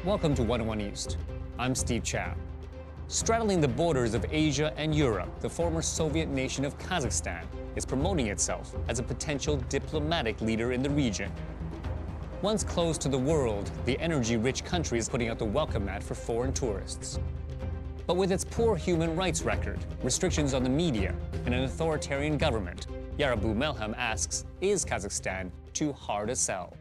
Welcome to 101 East. I'm Steve Chow. Straddling the borders of Asia and Europe, the former Soviet nation of Kazakhstan is promoting itself as a potential diplomatic leader in the region. Once closed to the world, the energy-rich country is putting out the welcome mat for foreign tourists. But with its poor human rights record, restrictions on the media, and an authoritarian government, Yarabu Melham asks, is Kazakhstan too hard to sell?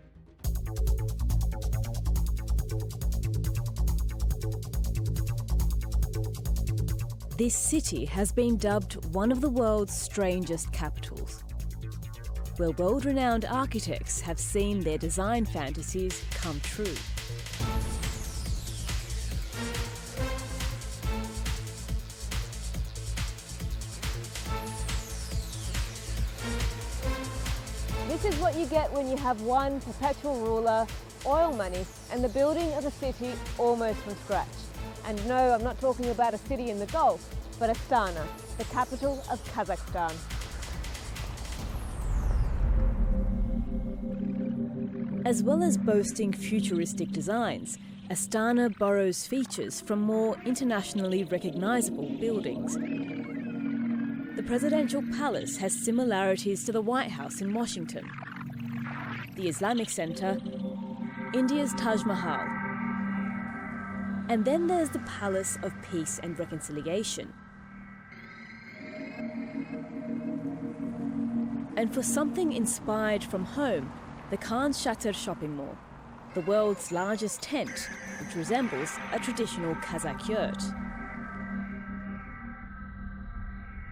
This city has been dubbed one of the world's strangest capitals, where world-renowned architects have seen their design fantasies come true. This is what you get when you have one perpetual ruler, oil money, and the building of a city almost from scratch. And no, I'm not talking about a city in the Gulf, but Astana, the capital of Kazakhstan. As well as boasting futuristic designs, Astana borrows features from more internationally recognizable buildings. The presidential palace has similarities to the White House in Washington, the Islamic Center, India's Taj Mahal. And then there's the Palace of Peace and Reconciliation. And for something inspired from home, the Khan's Shatter shopping mall, the world's largest tent, which resembles a traditional Kazakh yurt.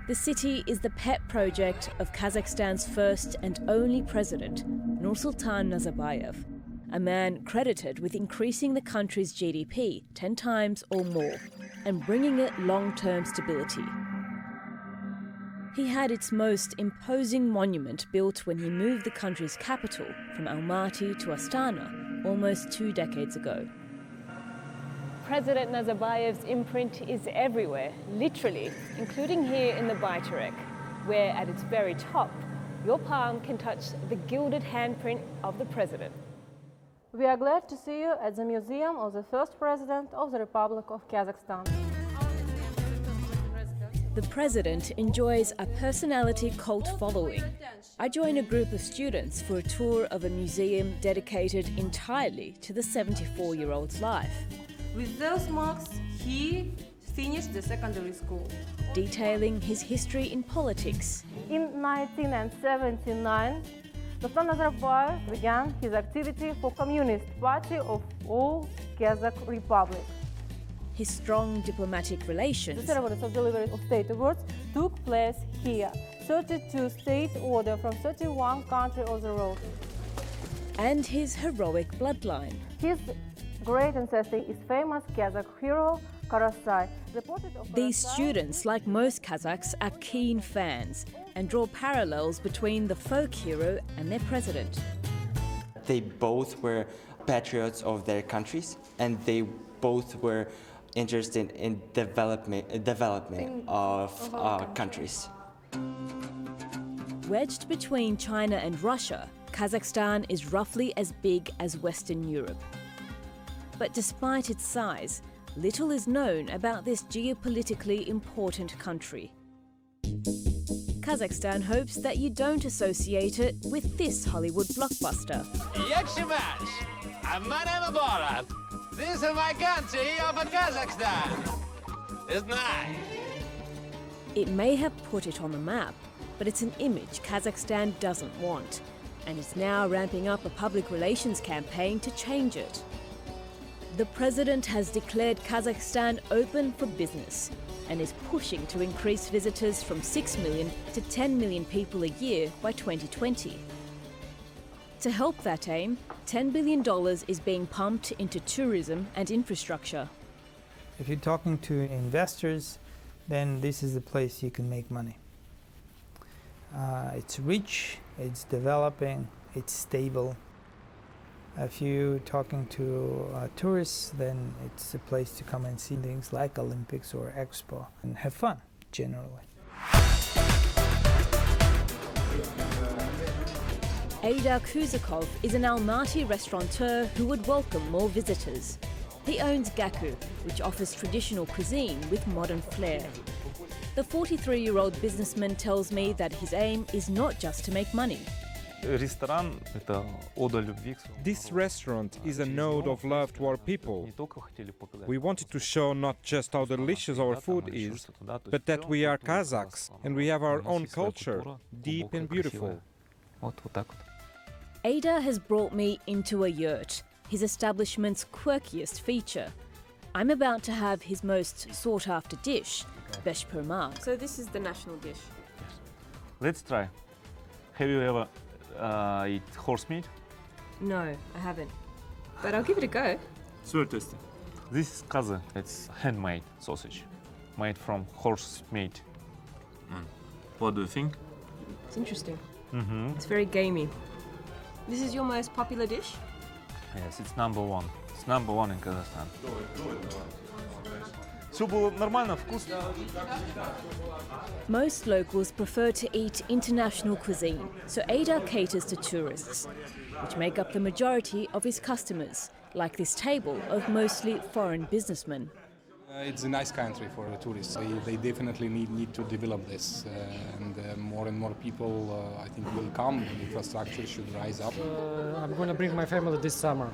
The city is the pet project of Kazakhstan's first and only president, Nursultan Nazarbayev, a man credited with increasing the country's GDP 10 times or more and bringing it long-term stability. He had its most imposing monument built when he moved the country's capital from Almaty to Astana almost 2 decades ago. President Nazarbayev's imprint is everywhere, literally, including here in the Bayturek, where at its very top, your palm can touch the gilded handprint of the president. We are glad to see you at the Museum of the First President of the Republic of Kazakhstan. The president enjoys a personality cult following. I join a group of students for a tour of a museum dedicated entirely to the 74-year-old's life. With those marks, he finished the secondary school. Detailing his history in politics. In 1979, Nursultan Nazarbayev began his activity for Communist Party of All Kazakh Republic. His strong diplomatic relations. The ceremonies of delivery of state awards took place here. 32 state orders from 31 countries of the world. And his heroic bloodline. His great ancestor is famous Kazakh hero Karasai. These students, like most Kazakhs, are keen fans and draw parallels between the folk hero and their president. They both were patriots of their countries, and they both were interested in development of countries. Wedged between China and Russia, Kazakhstan is roughly as big as Western Europe. But despite its size, little is known about this geopolitically important country. Kazakhstan hopes that you don't associate it with this Hollywood blockbuster. This is my country of Kazakhstan. It's nice. It may have put it on the map, but it's an image Kazakhstan doesn't want, and is now ramping up a public relations campaign to change it. The president has declared Kazakhstan open for business and is pushing to increase visitors from 6 million to 10 million people a year by 2020. To help that aim, $10 billion is being pumped into tourism and infrastructure. If you're talking to investors, then this is the place you can make money. It's rich, it's developing, it's stable. If you're talking to tourists, then it's a place to come and see things like Olympics or Expo and have fun, generally. Aidar Kuzakov is an Almaty restaurateur who would welcome more visitors. He owns Gaku, which offers traditional cuisine with modern flair. The 43-year-old businessman tells me that his aim is not just to make money. This restaurant is an ode of love to our people. We wanted to show not just how delicious our food is, but that we are Kazakhs and we have our own culture, deep and beautiful. Ada has brought me into a yurt, his establishment's quirkiest feature. I'm about to have his most sought-after dish, besh permak. So this is the national dish. Let's try. Have you ever eat horse meat? No, I haven't. But I'll give it a go. It's very tasty. This is kaza. It's handmade sausage, made from horse meat. What do you think? It's interesting. It's very gamey. This is your most popular dish? Yes, it's number one. It's number one in Kazakhstan. Все было нормально, вкусно. Most locals prefer to eat international cuisine, so Ada caters to tourists, which make up the majority of his customers, like this table of mostly foreign businessmen. It's a nice country for tourists. They definitely need to develop this, and more people, I think, will come. The infrastructure should rise up. I'm going to bring my family this summer.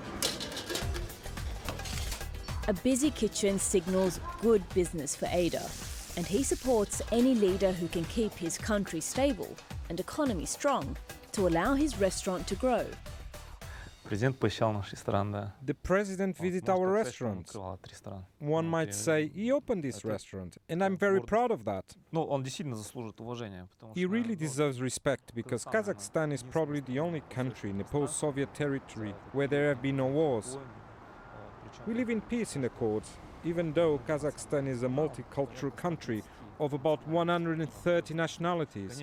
A busy kitchen signals good business for Ada, and he supports any leader who can keep his country stable and economy strong to allow his restaurant to grow. The president visited our restaurant. One might say he opened this restaurant, and I'm very proud of that. He really deserves respect because Kazakhstan is probably the only country in the post-Soviet territory where there have been no wars. We live in peace in accord, even though Kazakhstan is a multicultural country of about 130 nationalities.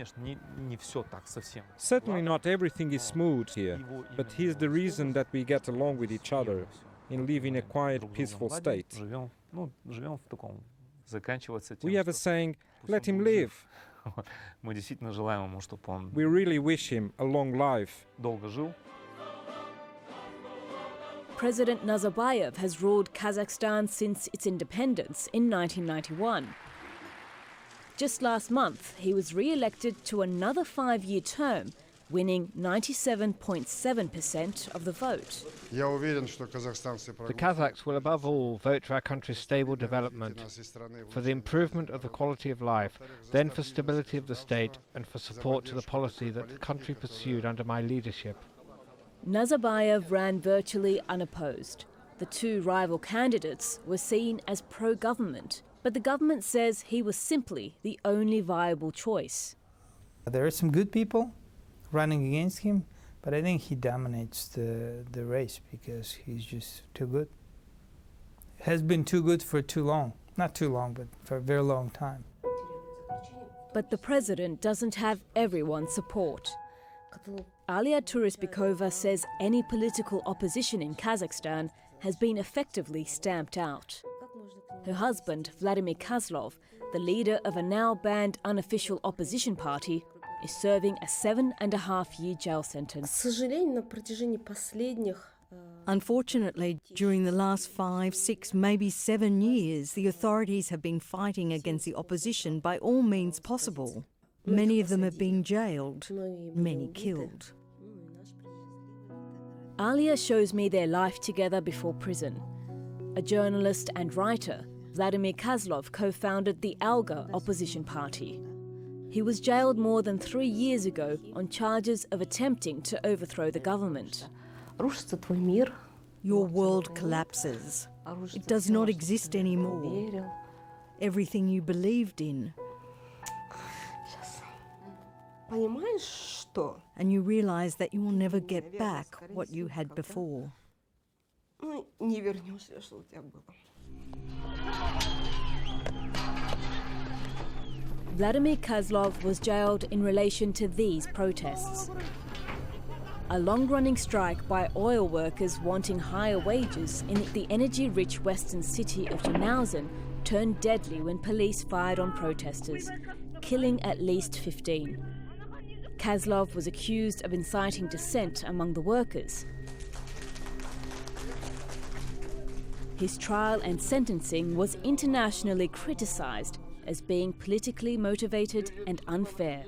Certainly not everything is smooth here, but here's the reason that we get along with each other and live in a quiet, peaceful state. We have a saying, let him live. We really wish him a long life. President Nazarbayev has ruled Kazakhstan since its independence in 1991. Just last month, he was re-elected to another 5-year term, winning 97.7% of the vote. The Kazakhs will above all vote for our country's stable development, for the improvement of the quality of life, then for stability of the state and for support to the policy that the country pursued under my leadership. Nazarbayev ran virtually unopposed. The two rival candidates were seen as pro-government, but the government says he was simply the only viable choice. There are some good people running against him, but I think he dominates the race because he's just too good. Has been too good for too long. Not too long, but for a very long time. But the president doesn't have everyone's support. ALIYA TURUSBEKOVA says any political opposition in Kazakhstan has been effectively stamped out. Her husband, Vladimir Kozlov, the leader of a now banned unofficial opposition party, is serving a 7.5-year jail sentence. Unfortunately, during the last 5, 6, maybe 7 years, the authorities have been fighting against the opposition by all means possible. Many of them have been jailed, many killed. ALIYA shows me their life together before prison. A journalist and writer, Vladimir Kozlov co-founded the ALGA opposition party. He was jailed more than 3 years ago on charges of attempting to overthrow the government. Your world collapses. It does not exist anymore. Everything you believed in. And you realize that you will never get back what you had before. Vladimir Kozlov was jailed in relation to these protests. A long-running strike by oil workers wanting higher wages in the energy-rich western city of ZHANOAZEN turned deadly when police fired on protesters, killing at least 15. Kozlov was accused of inciting dissent among the workers. His trial and sentencing was internationally criticized as being politically motivated and unfair.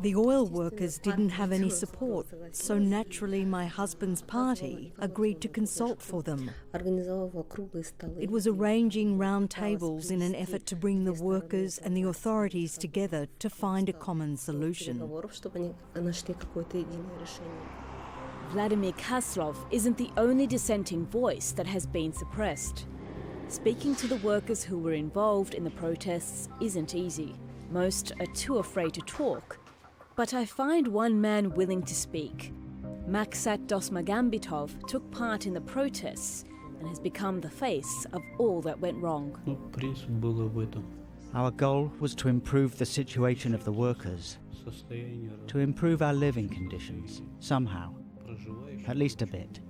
The oil workers didn't have any support, so naturally my husband's party agreed to consult for them. It was arranging round tables in an effort to bring the workers and the authorities together to find a common solution. Vladimir Kozlov isn't the only dissenting voice that has been suppressed. Speaking to the workers who were involved in the protests isn't easy. Most are too afraid to talk. But I find one man willing to speak. MAKSAT DOSMAGAMBETOV took part in the protests and has become the face of all that went wrong. Our goal was to improve the situation of the workers, to improve our living conditions, somehow, at least a bit.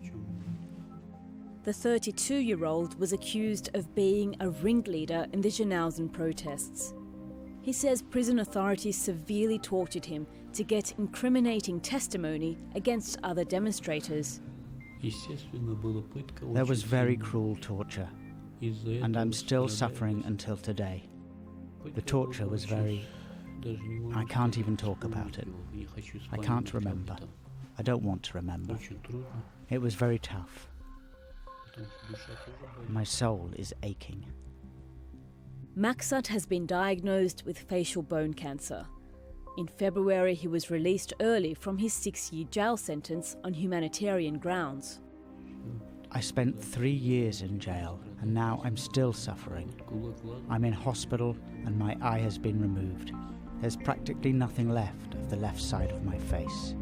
The 32-year-old was accused of being a ringleader in the ZHANOAZEN protests. He says prison authorities severely tortured him to get incriminating testimony against other demonstrators. There was very cruel torture, and I'm still suffering until today. The torture was very... I can't even talk about it. I can't remember. I don't want to remember. It was very tough. My soul is aching. MAKSAT has been diagnosed with facial bone cancer. In February, he was released early from his 6-year jail sentence on humanitarian grounds. I spent 3 years in jail, and now I'm still suffering. I'm in hospital, and my eye has been removed. There's practically nothing left of the left side of my face.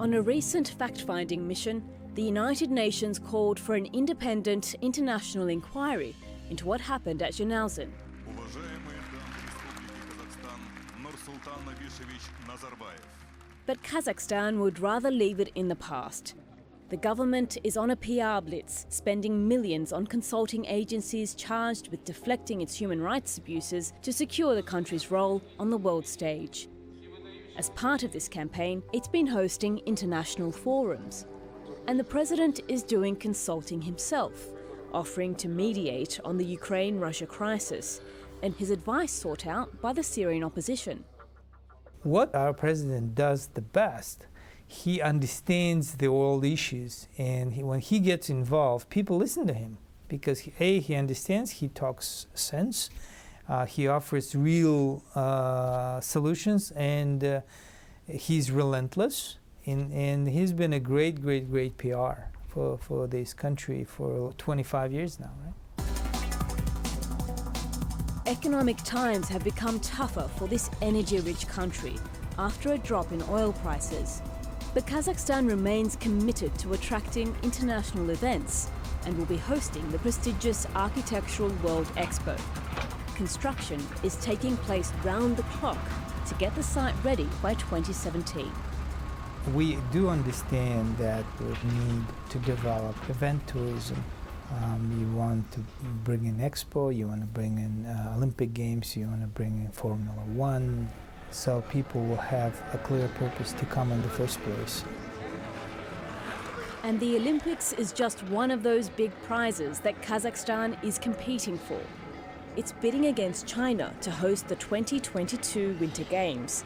On a recent fact-finding mission, the United Nations called for an independent international inquiry into what happened at ZHANOAZEN. But Kazakhstan would rather leave it in the past. The government is on a PR blitz, spending millions on consulting agencies charged with deflecting its human rights abuses to secure the country's role on the world stage. As part of this campaign, it's been hosting international forums. And the president is doing consulting himself, offering to mediate on the Ukraine-Russia crisis, and his advice sought out by the Syrian opposition. What our president does the best, he understands the world issues, and when he gets involved, people listen to him because he understands, he talks sense, he offers real solutions, and he's relentless, and he's been a great PR for this country for 25 years now, right? Economic times have become tougher for this energy-rich country after a drop in oil prices. But Kazakhstan remains committed to attracting international events and will be hosting the prestigious Architectural World Expo. Construction is taking place round the clock to get the site ready by 2017. We do understand that we need to develop event tourism. You want to bring in Expo, you want to bring in Olympic Games, you want to bring in Formula One, so people will have a clear purpose to come in the first place. And the Olympics is just one of those big prizes that Kazakhstan is competing for. It's bidding against China to host the 2022 Winter Games.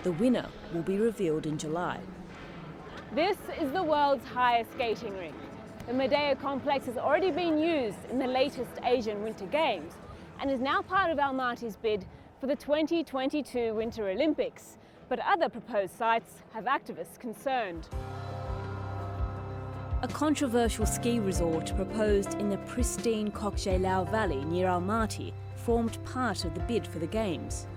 The winner will be revealed in July. This is the world's highest skating rink. The Medea complex has already been used in the latest Asian Winter Games and is now part of Almaty's bid for the 2022 Winter Olympics. But other proposed sites have activists concerned. A controversial ski resort proposed in the pristine Kokshelao Valley near Almaty formed part of the bid for the Games.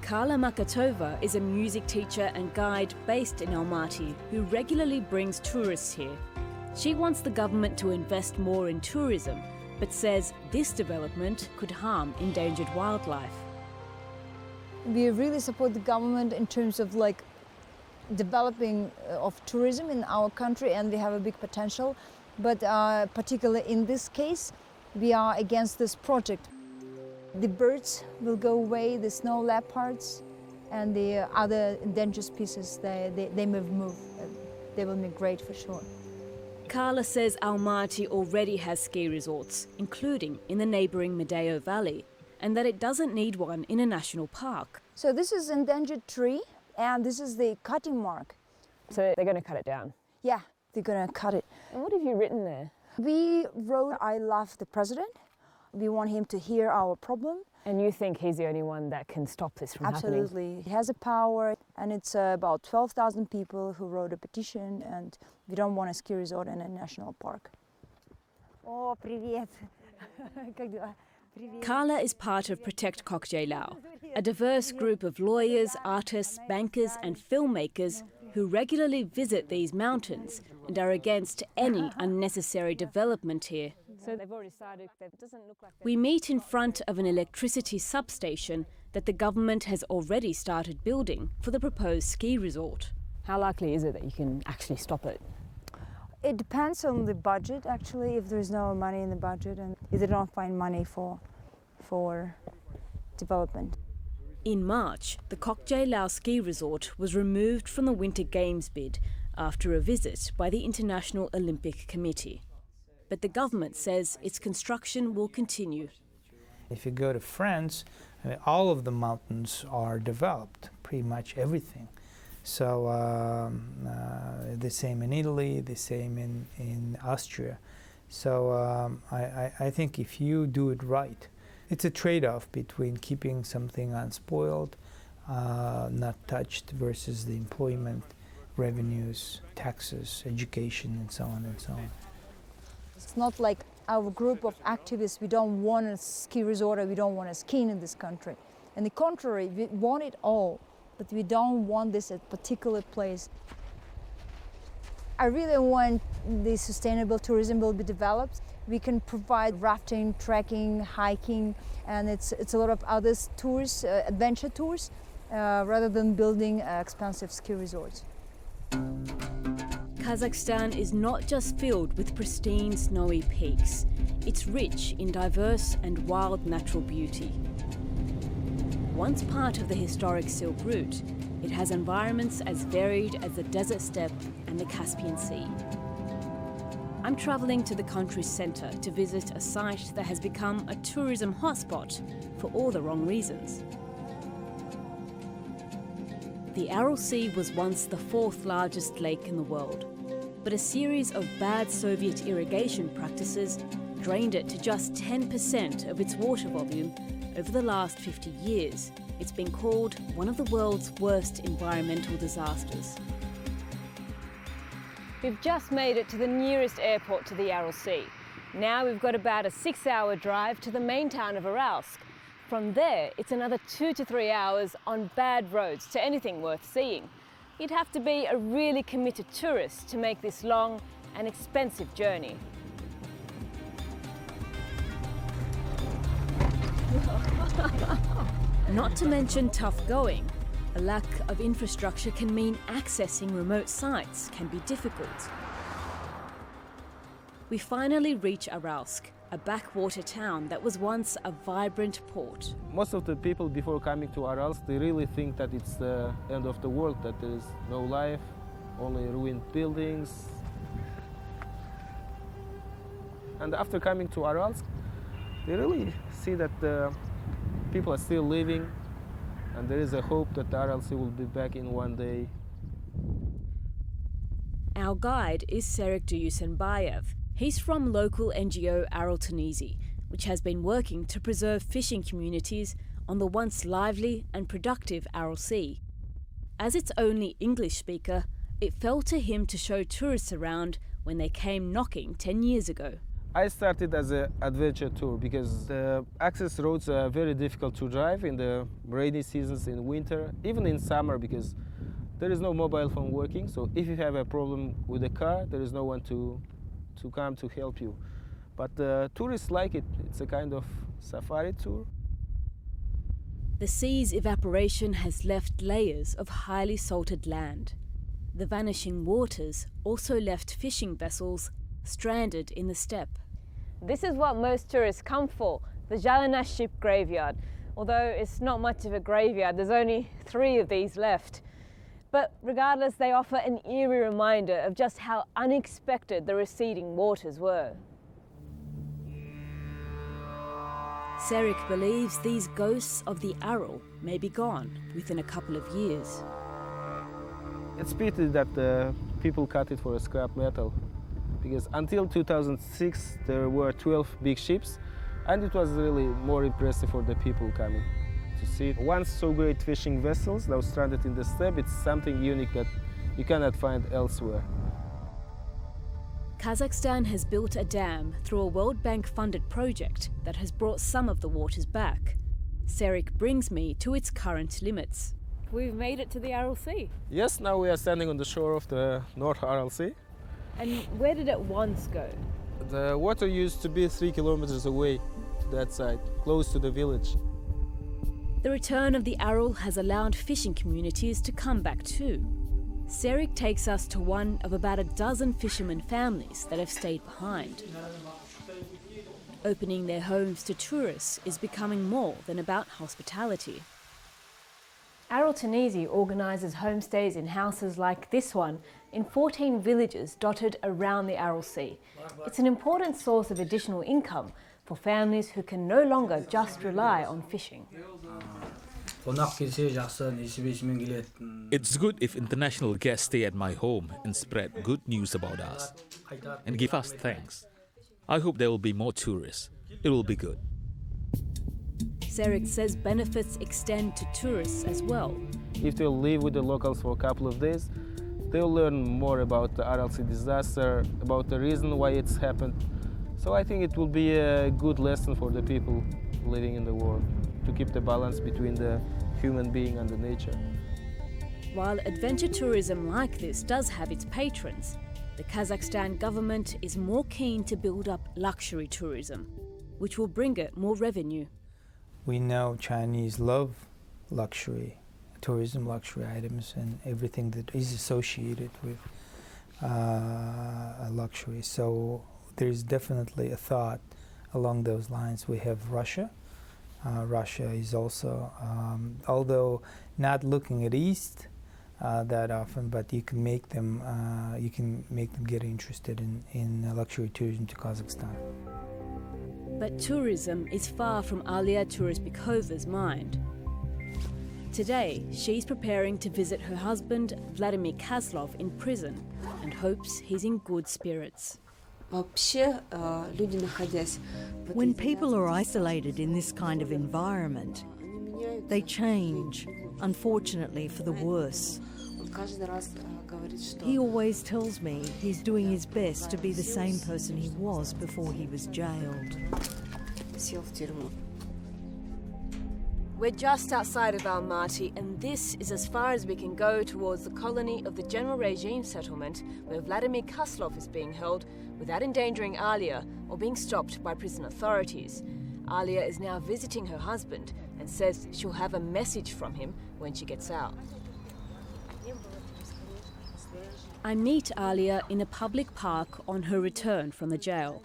Karla Makatova is a music teacher and guide based in Almaty who regularly brings tourists here. She wants the government to invest more in tourism, but says this development could harm endangered wildlife. We really support the government in terms of developing of tourism in our country, and we have a big potential. But particularly in this case, we are against this project. The birds will go away, the snow leopards, and the other endangered species, they may move. they will migrate for sure. Carla says Almaty already has ski resorts, including in the neighbouring Medeo Valley, and that it doesn't need one in a national park. So this is endangered tree, and this is the cutting mark. So they're going to cut it down? Yeah, they're going to cut it. And what have you written there? We wrote, "I love the president. We want him to hear our problem." And you think he's the only one that can stop this from happening? Absolutely. He has a power, and it's about 12,000 people who wrote a petition, and we don't want a ski resort in a national park. Oh, привет. Как дела? Carla is part of Protect Kokjelau, a diverse group of lawyers, artists, bankers and filmmakers who regularly visit these mountains and are against any unnecessary development here. So they've already decided that it doesn't look like... We meet in front of an electricity substation that the government has already started building for the proposed ski resort. How likely is it that you can actually stop it? It depends on the budget, actually, if there's no money in the budget and if they don't find money for development. In March, the Kokjelau ski resort was removed from the Winter Games bid after a visit by the International Olympic Committee. But the government says its construction will continue. If you go to France, I mean, all of the mountains are developed, pretty much everything. So the same in Italy, the same in Austria. So I think if you do it right, it's a trade-off between keeping something unspoiled, not touched, versus the employment, revenues, taxes, education, and so on and so on. It's not like our group of activists, we don't want a ski resort or we don't want a skiing in this country. On the contrary, we want it all, but we don't want this at a particular place. I really want the sustainable tourism will be developed. We can provide rafting, trekking, hiking, and it's a lot of other tours, adventure tours, rather than building expensive ski resorts. Kazakhstan is not just filled with pristine snowy peaks. It's rich in diverse and wild natural beauty. Once part of the historic Silk Route, it has environments as varied as the desert steppe and the Caspian Sea. I'm travelling to the country's centre to visit a site that has become a tourism hotspot for all the wrong reasons. The Aral Sea was once the fourth largest lake in the world, but a series of bad Soviet irrigation practices drained it to just 10% of its water volume over the last 50 years. It's been called one of the world's worst environmental disasters. We've just made it to the nearest airport to the Aral Sea. Now we've got about a 6-hour drive to the main town of Aralsk. From there, it's another 2 to 3 hours on bad roads to anything worth seeing. You'd have to be a really committed tourist to make this long and expensive journey. Not to mention tough going. A lack of infrastructure can mean accessing remote sites can be difficult. We finally reach Aralsk, a backwater town that was once a vibrant port. Most of the people before coming to Aralsk, they really think that it's the end of the world, that there is no life, only ruined buildings. And after coming to Aralsk, they really see that the people are still living, and there is a hope that the Aral Sea will be back in one day. Our guide is Serek Duyusenbayev. He's from local NGO Aral Tunisi, which has been working to preserve fishing communities on the once lively and productive Aral Sea. As its only English speaker, it fell to him to show tourists around when they came knocking 10 years ago. I started as an adventure tour because the access roads are very difficult to drive in the rainy seasons, in winter, even in summer, because there is no mobile phone working. So if you have a problem with the car, there is no one to come to help you. But tourists like it. It's a kind of safari tour. The sea's evaporation has left layers of highly salted land. The vanishing waters also left fishing vessels stranded in the steppe. This is what most tourists come for, the Jalina ship graveyard. Although it's not much of a graveyard, there's only 3 of these left. But regardless, they offer an eerie reminder of just how unexpected the receding waters were. Serik believes these ghosts of the Aral may be gone within a couple of years. It's pity that people cut it for scrap metal, because until 2006 there were 12 big ships, and it was really more impressive for the people coming to see it. Once so great fishing vessels now stranded in the steppe, it's something unique that you cannot find elsewhere. Kazakhstan has built a dam through a World Bank-funded project that has brought some of the waters back. Serik brings me to its current limits. We've made it to the Aral Sea. Yes, now we are standing on the shore of the North Aral Sea. And where did it once go? The water used to be 3 kilometers away, that side, close to the village. The return of the Aral has allowed fishing communities to come back too. Serik takes us to one of about a dozen fishermen families that have stayed behind. Opening their homes to tourists is becoming more than about hospitality. Aral Tunisi organises homestays in houses like this one in 14 villages dotted around the Aral Sea. It's an important source of additional income for families who can no longer just rely on fishing. It's good if international guests stay at my home and spread good news about us and give us thanks. I hope there will be more tourists. It will be good. Serik says benefits extend to tourists as well. If they'll live with the locals for a couple of days, they'll learn more about the Aral Sea disaster, about the reason why it's happened. So I think it will be a good lesson for the people living in the world to keep the balance between the human being and the nature. While adventure tourism like this does have its patrons, the Kazakhstan government is more keen to build up luxury tourism, which will bring it more revenue. We know Chinese love luxury, tourism, luxury items, and everything that is associated with luxury. So there's definitely a thought along those lines. We have Russia. Russia is also, although not looking at East that often, but you can make them get interested in luxury tourism to Kazakhstan. But tourism is far from ALIYA TURUSBEKOVA's mind. Today, she's preparing to visit her husband, Vladimir Kozlov, in prison and hopes he's in good spirits. When people are isolated in this kind of environment, they change, unfortunately for the worse. He always tells me he's doing his best to be the same person he was before he was jailed. We're just outside of Almaty, and this is as far as we can go towards the colony of the general regime settlement where Vladimir Kozlov is being held without endangering ALIYA or being stopped by prison authorities. ALIYA is now visiting her husband and says she'll have a message from him when she gets out. I meet ALIYA in a public park on her return from the jail.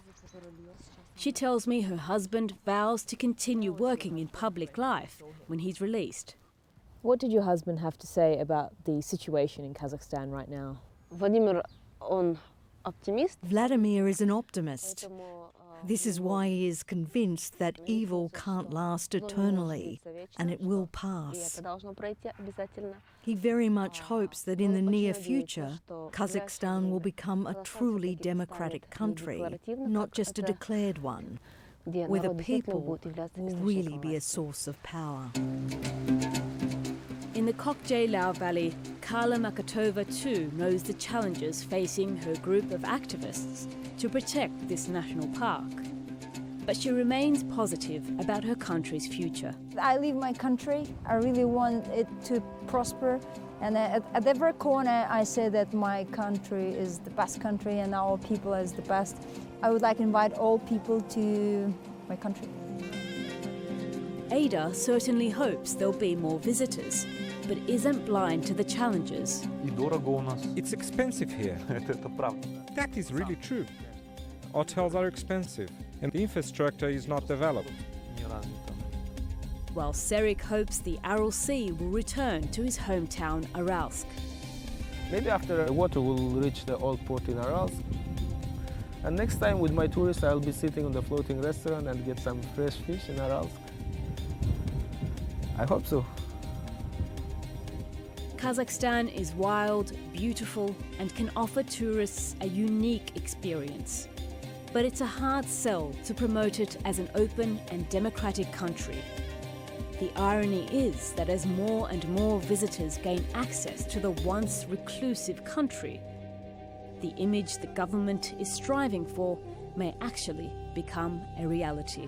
She tells me her husband vows to continue working in public life when he's released. What did your husband have to say about the situation in Kazakhstan right now? Vladimir is an optimist. This is why he is convinced that evil can't last eternally and it will pass. He very much hopes that in the near future, Kazakhstan will become a truly democratic country, not just a declared one, where the people will really be a source of power. In the Kokjay-Lao Valley, Karla Makatova too knows the challenges facing her group of activists to protect this national park. But she remains positive about her country's future. I live my country. I really want it to prosper. And at every corner I say that my country is the best country and our people is the best. I would like to invite all people to my country. Ada certainly hopes there'll be more visitors, but isn't blind to the challenges. It's expensive here. That is really true. Hotels are expensive and the infrastructure is not developed. While Serik hopes the Aral Sea will return to his hometown Aralsk. Maybe after the water will reach the old port in Aralsk. And next time with my tourists, I'll be sitting on the floating restaurant and get some fresh fish in Aralsk. I hope so. Kazakhstan is wild, beautiful, and can offer tourists a unique experience. But it's a hard sell to promote it as an open and democratic country. The irony is that as more and more visitors gain access to the once reclusive country, the image the government is striving for may actually become a reality.